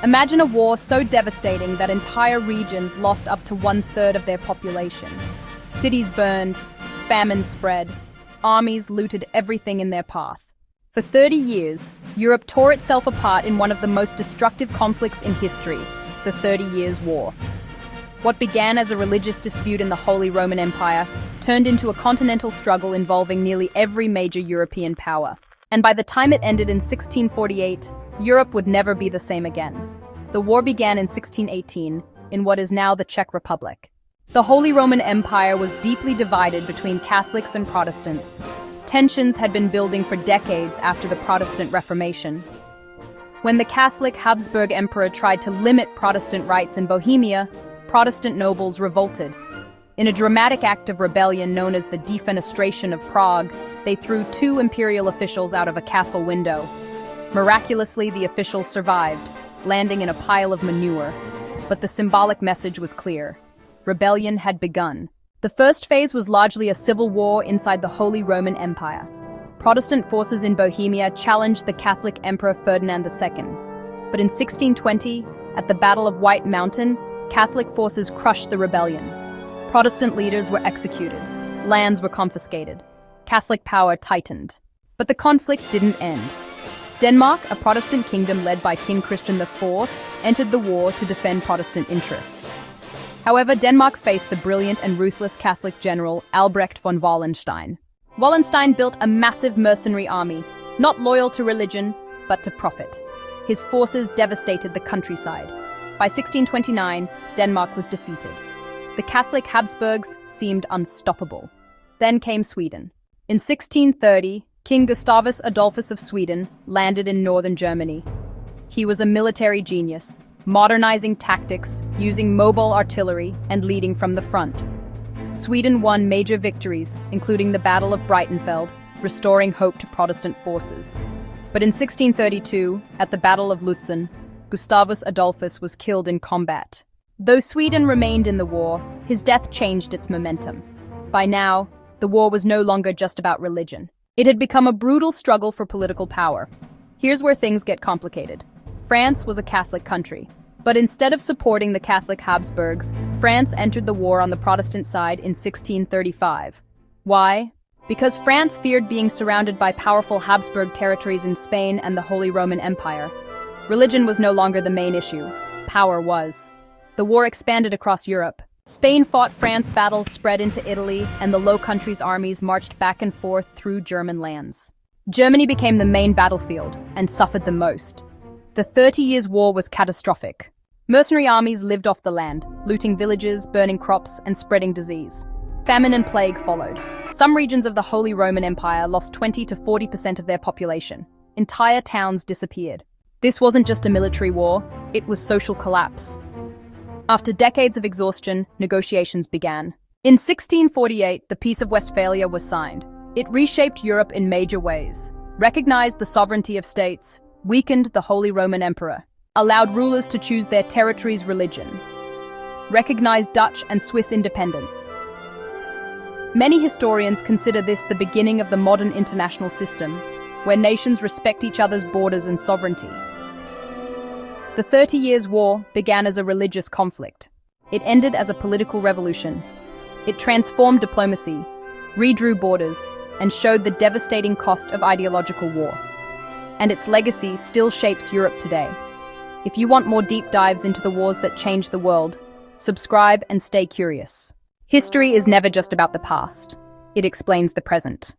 Imagine a war so devastating that entire regions lost up to 1/3 of their population. Cities burned, famine spread, armies looted everything in their path. For 30 years, Europe tore itself apart in one of the most destructive conflicts in history, the 30 Years' War. What began as a religious dispute in the Holy Roman Empire turned into a continental struggle involving nearly every major European power. And by the time it ended in 1648, Europe would never be the same again. The war began in 1618, in what is now the Czech Republic. The Holy Roman Empire was deeply divided between Catholics and Protestants. Tensions had been building for decades after the Protestant Reformation. When the Catholic Habsburg emperor tried to limit Protestant rights in Bohemia, Protestant nobles revolted. In a dramatic act of rebellion known as the Defenestration of Prague, they threw 2 imperial officials out of a castle window. Miraculously, the officials survived, landing in a pile of manure. But the symbolic message was clear. Rebellion had begun. The first phase was largely a civil war inside the Holy Roman Empire. Protestant forces in Bohemia challenged the Catholic Emperor Ferdinand II. But in 1620, at the Battle of White Mountain, Catholic forces crushed the rebellion. Protestant leaders were executed. Lands were confiscated. Catholic power tightened. But the conflict didn't end. Denmark, a Protestant kingdom led by King Christian IV, entered the war to defend Protestant interests. However, Denmark faced the brilliant and ruthless Catholic general Albrecht von Wallenstein. Wallenstein built a massive mercenary army, not loyal to religion, but to profit. His forces devastated the countryside. By 1629, Denmark was defeated. The Catholic Habsburgs seemed unstoppable. Then came Sweden. In 1630, King Gustavus Adolphus of Sweden landed in northern Germany. He was a military genius, modernizing tactics, using mobile artillery, and leading from the front. Sweden won major victories, including the Battle of Breitenfeld, restoring hope to Protestant forces. But in 1632, at the Battle of Lutzen, Gustavus Adolphus was killed in combat. Though Sweden remained in the war, his death changed its momentum. By now, the war was no longer just about religion. It had become a brutal struggle for political power. Here's where things get complicated. France was a Catholic country, but instead of supporting the Catholic Habsburgs, France entered the war on the Protestant side in 1635. Why? Because France feared being surrounded by powerful Habsburg territories in Spain and the Holy Roman Empire. Religion was no longer the main issue. Power was. The war expanded across Europe. Spain fought France, battles spread into Italy, and the Low Countries' armies marched back and forth through German lands. Germany became the main battlefield and suffered the most. The 30 Years' War was catastrophic. Mercenary armies lived off the land, looting villages, burning crops, and spreading disease. Famine and plague followed. Some regions of the Holy Roman Empire lost 20 to 40% of their population. Entire towns disappeared. This wasn't just a military war, it was social collapse. After decades of exhaustion, negotiations began. In 1648, the Peace of Westphalia was signed. It reshaped Europe in major ways, recognized the sovereignty of states, weakened the Holy Roman Emperor, allowed rulers to choose their territory's religion, recognized Dutch and Swiss independence. Many historians consider this the beginning of the modern international system, where nations respect each other's borders and sovereignty. The 30 Years' War began as a religious conflict. It ended as a political revolution. It transformed diplomacy, redrew borders, and showed the devastating cost of ideological war. And its legacy still shapes Europe today. If you want more deep dives into the wars that changed the world, subscribe and stay curious. History is never just about the past. It explains the present.